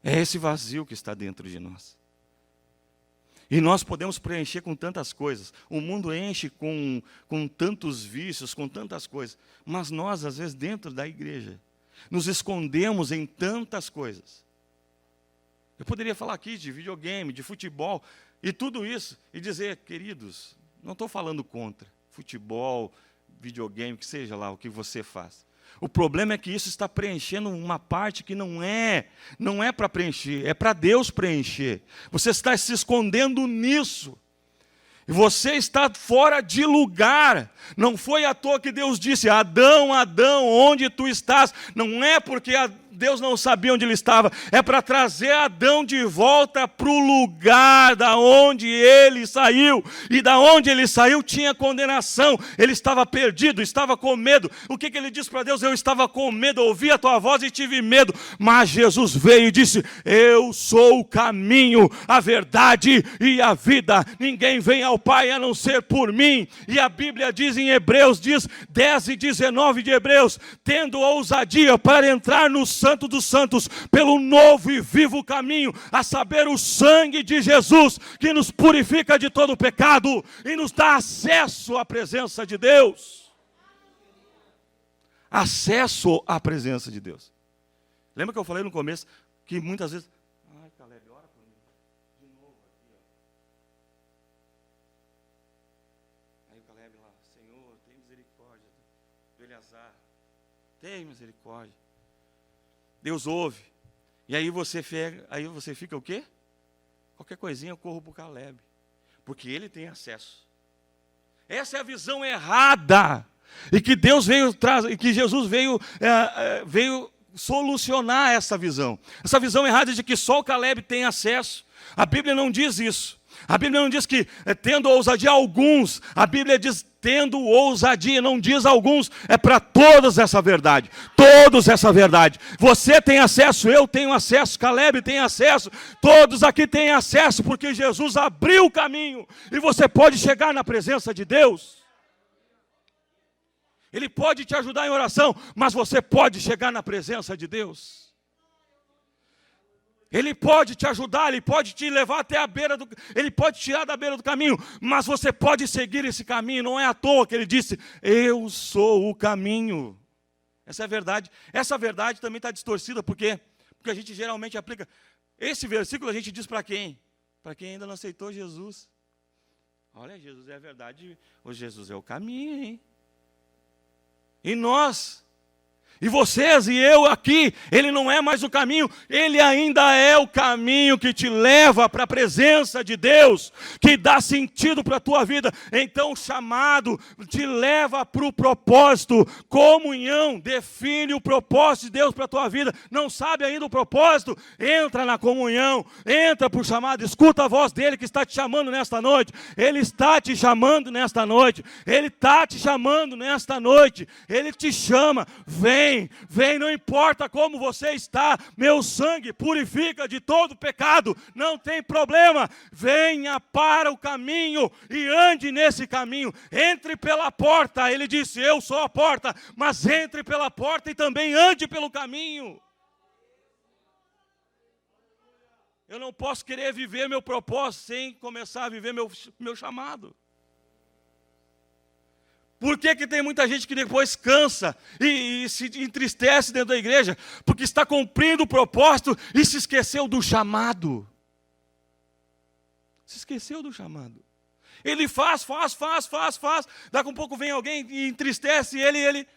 é esse vazio que está dentro de nós. E nós podemos preencher com tantas coisas. O mundo enche com tantos vícios, com tantas coisas. Mas nós, às vezes, dentro da igreja, nos escondemos em tantas coisas. Eu poderia falar aqui de videogame, de futebol, e tudo isso, e dizer, queridos, não estou falando contra futebol, videogame, que seja lá o que você faz. O problema é que isso está preenchendo uma parte que não é para preencher, é para Deus preencher. Você está se escondendo nisso. E você está fora de lugar. Não foi à toa que Deus disse, Adão, Adão, onde tu estás? Não é porque Deus não sabia onde ele estava, é para trazer Adão de volta para o lugar da onde ele saiu. E da onde ele saiu tinha condenação. Ele estava perdido, estava com medo. O que ele disse para Deus? Eu estava com medo, ouvi a tua voz e tive medo. Mas Jesus veio e disse, eu sou o caminho, a verdade e a vida. Ninguém vem ao Pai a não ser por mim. E a Bíblia diz em Hebreus, diz 10 e 19 de Hebreus, tendo ousadia para entrar no Santo dos Santos, pelo novo e vivo caminho, a saber, o sangue de Jesus, que nos purifica de todo pecado e nos dá acesso à presença de Deus. Acesso à presença de Deus. Lembra que eu falei no começo, que muitas vezes, ai, Caleb, ora por mim, de novo aqui, ó. Aí o Caleb lá, Senhor, tem misericórdia do Eleazar, tem misericórdia. Deus ouve. E aí você fica o quê? Qualquer coisinha eu corro para o Caleb. Porque ele tem acesso. Essa é a visão errada. E que Deus veio trazer, e que Jesus veio solucionar essa visão. Essa visão errada de que só o Caleb tem acesso. A Bíblia não diz isso. A Bíblia não diz que tendo ousadia alguns, a Bíblia diz tendo ousadia, não diz alguns, é para todos essa verdade, todos essa verdade. Você tem acesso, eu tenho acesso, Caleb tem acesso, todos aqui têm acesso, porque Jesus abriu o caminho, e você pode chegar na presença de Deus. Ele pode te ajudar em oração, mas você pode chegar na presença de Deus. Ele pode te ajudar, ele pode te levar até a beira do... Ele pode tirar da beira do caminho, mas você pode seguir esse caminho. Não é à toa que ele disse, eu sou o caminho. Essa é a verdade. Essa verdade também está distorcida, por quê? Porque a gente geralmente aplica... Esse versículo a gente diz para quem? Para quem ainda não aceitou Jesus. Olha, Jesus é a verdade, o Jesus é o caminho, hein? E nós... E vocês e eu aqui, ele não é mais o caminho, ele ainda é o caminho que te leva para a presença de Deus, que dá sentido para a tua vida. Então o chamado te leva para o propósito, comunhão, define o propósito de Deus para a tua vida. Não sabe ainda o propósito? Entra na comunhão, entra para o chamado, escuta a voz dele que está te chamando nesta noite. Ele está te chamando nesta noite, ele está te chamando nesta noite, ele te chama, vem, não importa como você está, meu sangue purifica de todo pecado, não tem problema, venha para o caminho e ande nesse caminho, entre pela porta, ele disse, eu sou a porta, mas entre pela porta e também ande pelo caminho. Eu não posso querer viver meu propósito sem começar a viver meu chamado. Por que tem muita gente que depois cansa e se entristece dentro da igreja? Porque está cumprindo o propósito e se esqueceu do chamado. Se esqueceu do chamado. Ele faz. Daqui a um pouco vem alguém e entristece ele.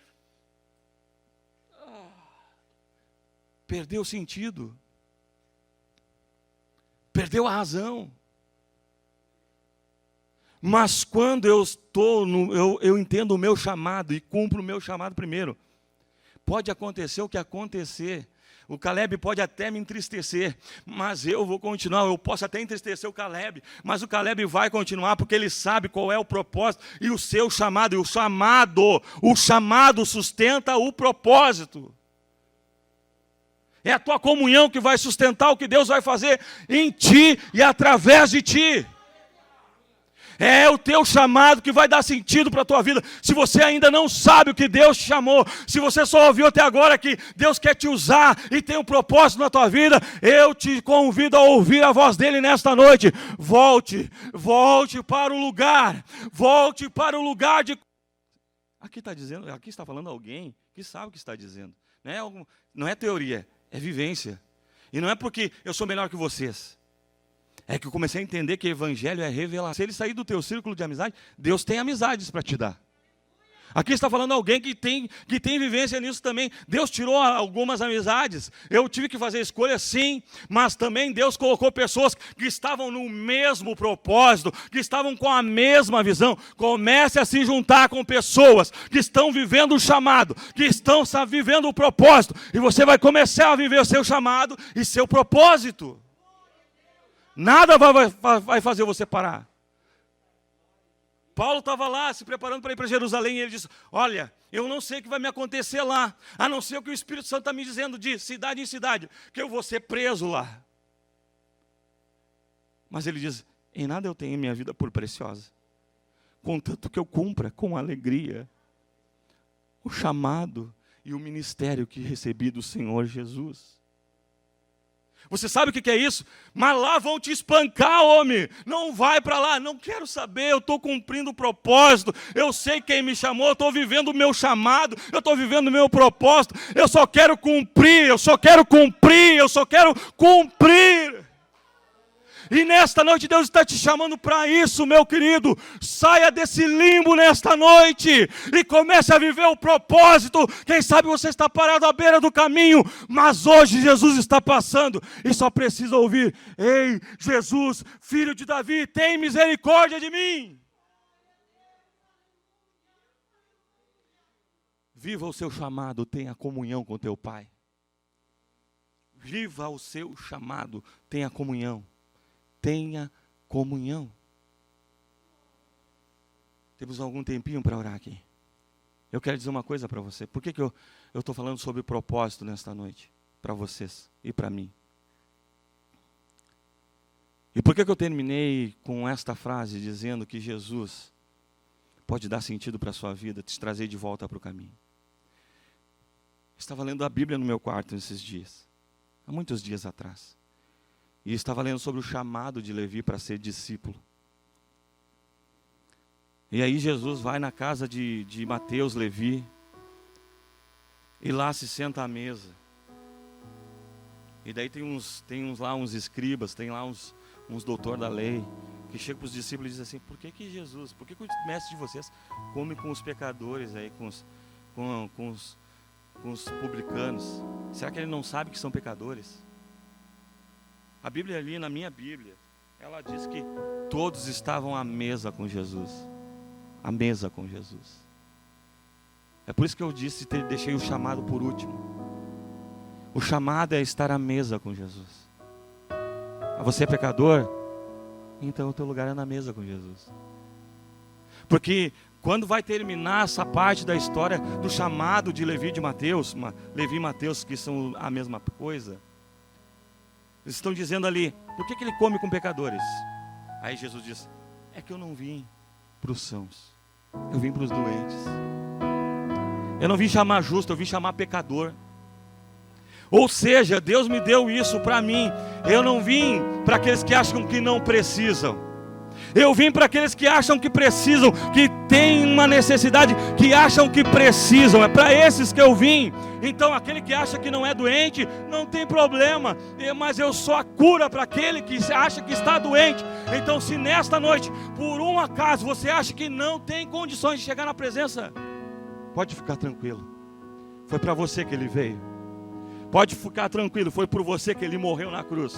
Perdeu o sentido. Perdeu a razão. Mas quando eu entendo o meu chamado e cumpro o meu chamado primeiro, pode acontecer o que acontecer. O Caleb pode até me entristecer, mas eu vou continuar. Eu posso até entristecer o Caleb, mas o Caleb vai continuar porque ele sabe qual é o propósito e o seu chamado. E o chamado sustenta o propósito. É a tua comunhão que vai sustentar o que Deus vai fazer em ti e através de ti. É o teu chamado que vai dar sentido para a tua vida. Se você ainda não sabe o que Deus te chamou, se você só ouviu até agora que Deus quer te usar e tem um propósito na tua vida, eu te convido a ouvir a voz dele nesta noite. Volte para o lugar. Volte para o lugar de... Aqui está falando alguém que sabe o que está dizendo. Não é teoria, é vivência. E não é porque eu sou melhor que vocês. É que eu comecei a entender que evangelho é revelação. Se ele sair do teu círculo de amizade, Deus tem amizades para te dar. Aqui está falando alguém que tem vivência nisso também. Deus tirou algumas amizades. Eu tive que fazer escolha, sim. Mas também Deus colocou pessoas que estavam no mesmo propósito, que estavam com a mesma visão. Comece a se juntar com pessoas que estão vivendo o chamado, que estão vivendo o propósito. E você vai começar a viver o seu chamado e seu propósito. Nada vai fazer você parar. Paulo estava lá se preparando para ir para Jerusalém e ele disse, olha, eu não sei o que vai me acontecer lá, a não ser o que o Espírito Santo está me dizendo de cidade em cidade, que eu vou ser preso lá. Mas ele diz, em nada eu tenho minha vida por preciosa, contanto que eu cumpra com alegria o chamado e o ministério que recebi do Senhor Jesus. Você sabe o que é isso? Mas lá vão te espancar, homem. Não vai para lá. Não quero saber, eu estou cumprindo o propósito. Eu sei quem me chamou, eu estou vivendo o meu chamado. Eu estou vivendo o meu propósito. Eu só quero cumprir, eu só quero cumprir, eu só quero cumprir. E nesta noite Deus está te chamando para isso, meu querido. Saia desse limbo nesta noite e comece a viver o propósito. Quem sabe você está parado à beira do caminho, mas hoje Jesus está passando e só precisa ouvir, ei, Jesus, filho de Davi, tem misericórdia de mim. Viva o seu chamado, tenha comunhão com teu Pai. Viva o seu chamado, tenha comunhão. Tenha comunhão. Temos algum tempinho para orar aqui. Eu quero dizer uma coisa para você. Por que eu estou falando sobre propósito nesta noite? Para vocês e para mim. E por que eu terminei com esta frase dizendo que Jesus pode dar sentido para a sua vida, te trazer de volta para o caminho? Estava lendo a Bíblia no meu quarto nesses dias. Há muitos dias atrás. E estava lendo sobre o chamado de Levi para ser discípulo. E aí Jesus vai na casa de Mateus, Levi, e lá se senta à mesa. E daí tem uns escribas, tem lá uns doutores da lei, que chegam para os discípulos e dizem assim, por que o mestre de vocês come com os pecadores, aí, com os publicanos? Será que ele não sabe que são pecadores? A Bíblia ali, na minha Bíblia, ela diz que todos estavam à mesa com Jesus. À mesa com Jesus. É por isso que eu deixei o chamado por último. O chamado é estar à mesa com Jesus. Você é pecador? Então o teu lugar é na mesa com Jesus. Porque quando vai terminar essa parte da história do chamado de Levi e Mateus, Levi e Mateus, que são a mesma coisa, eles estão dizendo ali, por que ele come com pecadores? Aí Jesus diz, é que eu não vim para os sãos, eu vim para os doentes. Eu não vim chamar justo, eu vim chamar pecador. Ou seja, Deus me deu isso para mim. Eu não vim para aqueles que acham que não precisam. Eu vim para aqueles que acham que precisam, que têm uma necessidade, que acham que precisam. É para esses que eu vim. Então aquele que acha que não é doente, não tem problema. Mas eu sou a cura para aquele que acha que está doente. Então se nesta noite, por um acaso, você acha que não tem condições de chegar na presença, pode ficar tranquilo. Foi para você que ele veio. Pode ficar tranquilo, foi por você que ele morreu na cruz.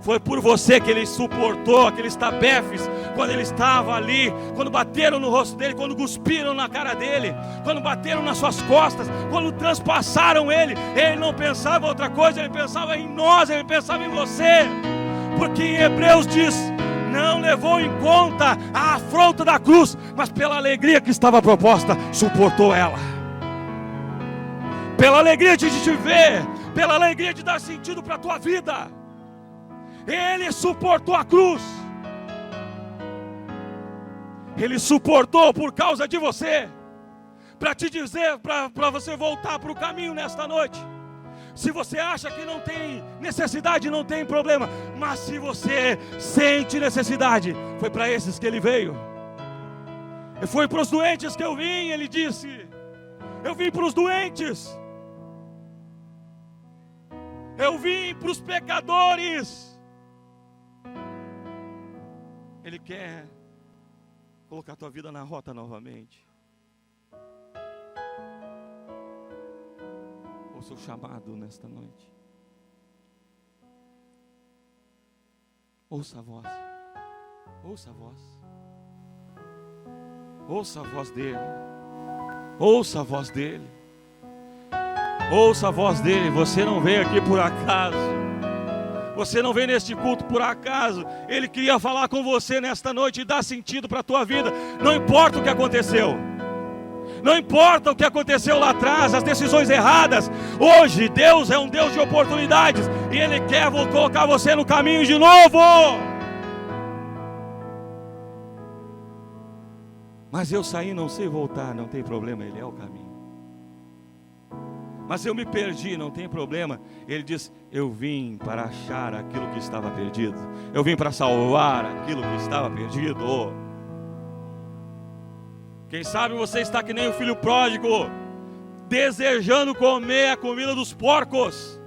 Foi por você que ele suportou aqueles tabefes, quando ele estava ali, quando bateram no rosto dele, quando cuspiram na cara dele, quando bateram nas suas costas, quando transpassaram ele. Ele não pensava em outra coisa, ele pensava em nós, ele pensava em você. Porque em Hebreus diz, não levou em conta a afronta da cruz, mas pela alegria que estava proposta, suportou ela. Pela alegria de te ver, pela alegria de dar sentido para a tua vida. Ele suportou a cruz. Ele suportou por causa de você. Para te dizer, para você voltar para o caminho nesta noite. Se você acha que não tem necessidade, não tem problema. Mas se você sente necessidade, foi para esses que ele veio. E foi para os doentes que eu vim, ele disse. Eu vim para os doentes. Eu vim para os pecadores. Ele quer colocar a tua vida na rota novamente. Ouça o chamado nesta noite. Ouça a voz. Ouça a voz. Ouça a voz dele. Ouça a voz dele. Ouça a voz dele. Você não veio aqui por acaso. Você não veio neste culto por acaso. Ele queria falar com você nesta noite e dar sentido para a tua vida. Não importa o que aconteceu. Não importa o que aconteceu lá atrás, as decisões erradas. Hoje Deus é um Deus de oportunidades. E Ele quer colocar você no caminho de novo. Mas eu saí, não sei voltar, não tem problema, Ele é o caminho. Mas eu me perdi, não tem problema. Ele diz, eu vim para achar aquilo que estava perdido. Eu vim para salvar aquilo que estava perdido. Quem sabe você está que nem o filho pródigo, desejando comer a comida dos porcos.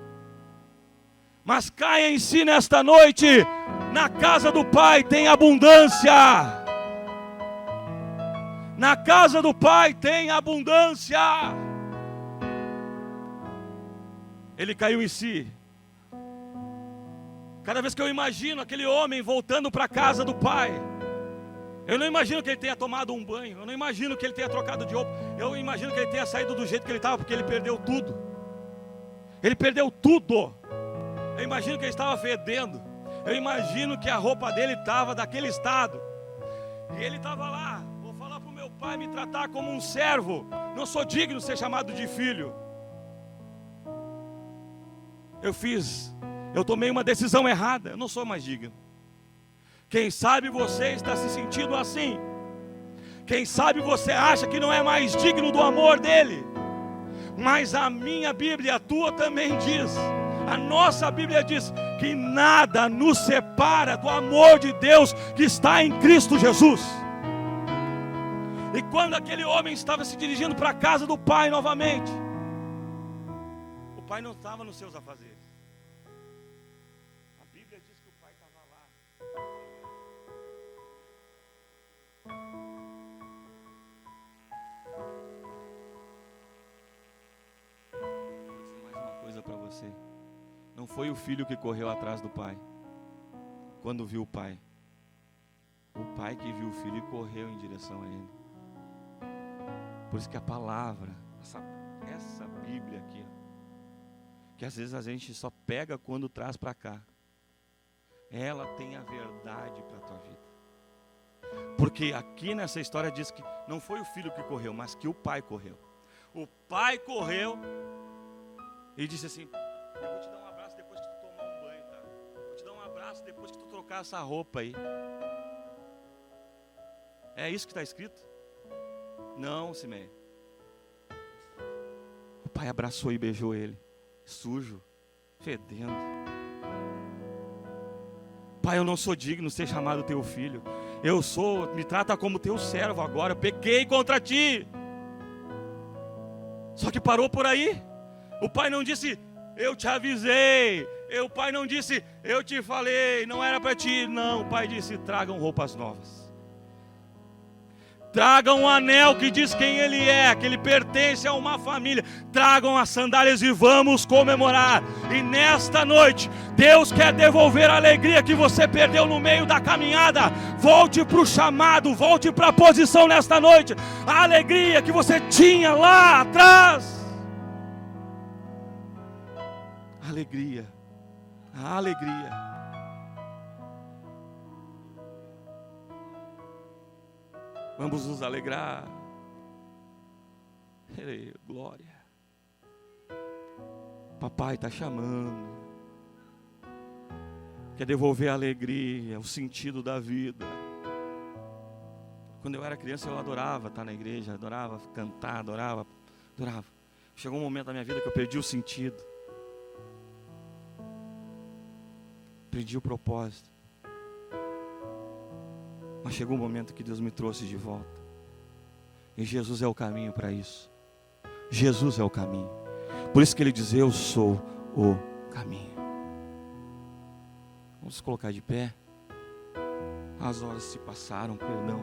Mas caia em si nesta noite. Na casa do Pai tem abundância. Na casa do Pai tem abundância. Ele caiu em si. Cada vez que eu imagino aquele homem voltando para a casa do Pai, eu não imagino que ele tenha tomado um banho, eu não imagino que ele tenha trocado de roupa, eu imagino que ele tenha saído do jeito que ele estava, porque ele perdeu tudo. Ele perdeu tudo. Eu imagino que ele estava fedendo. Eu imagino que a roupa dele estava daquele estado. E ele estava lá, vou falar para o meu pai me tratar como um servo. Não sou digno de ser chamado de filho. Eu tomei uma decisão errada, eu não sou mais digno. Quem sabe você está se sentindo assim. Quem sabe você acha que não é mais digno do amor dele. Mas a minha Bíblia, a tua também diz, a nossa Bíblia diz que nada nos separa do amor de Deus que está em Cristo Jesus. E quando aquele homem estava se dirigindo para a casa do Pai novamente, o Pai não estava nos seus afazeres. Para você, não foi o filho que correu atrás do pai quando viu o pai que viu o filho e correu em direção a ele. Por isso que a palavra, essa Bíblia aqui, que às vezes a gente só pega quando traz para cá, ela tem a verdade para a tua vida. Porque aqui nessa história diz que não foi o filho que correu, mas que o pai correu. O pai correu e disse assim, eu vou te dar um abraço depois que tu tomar um banho, tá? Vou te dar um abraço depois que tu trocar essa roupa aí. É isso que está escrito? Não, Simeia. O pai abraçou e beijou ele, sujo, fedendo. Pai, eu não sou digno de ser chamado teu filho. Me trata como teu servo agora, eu pequei contra ti. Só que parou por aí. O pai não disse, eu te avisei. O pai não disse, eu te falei, não era para ti. Não, o pai disse, tragam roupas novas. Tragam um anel que diz quem ele é, que ele pertence a uma família. Tragam as sandálias e vamos comemorar. E nesta noite, Deus quer devolver a alegria que você perdeu no meio da caminhada. Volte para o chamado, volte para a posição nesta noite. A alegria que você tinha lá atrás. Alegria, a alegria. Vamos nos alegrar. Glória. Papai está chamando. Quer devolver a alegria, o sentido da vida. Quando eu era criança eu adorava estar na igreja, adorava cantar, adorava. Chegou um momento da minha vida que eu perdi o sentido. Perdi o propósito. Mas chegou um momento que Deus me trouxe de volta. E Jesus é o caminho para isso. Jesus é o caminho. Por isso que ele diz, eu sou o caminho. Vamos nos colocar de pé. As horas se passaram, perdão.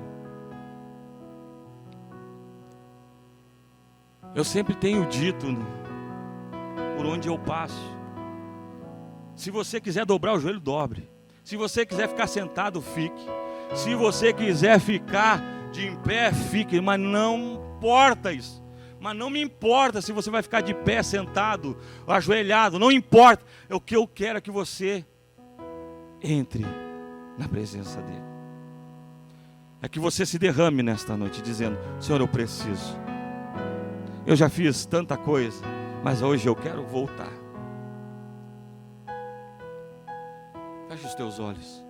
Eu sempre tenho dito, por onde eu passo, se você quiser dobrar o joelho, dobre. Se você quiser ficar sentado, fique. Se você quiser ficar de em pé, fique. Mas não importa isso. Mas não me importa se você vai ficar de pé, sentado, ajoelhado. Não importa. O que eu quero é que você entre na presença dele. É que você se derrame nesta noite, dizendo: Senhor, eu preciso. Eu já fiz tanta coisa, mas hoje eu quero voltar. Feche os teus olhos.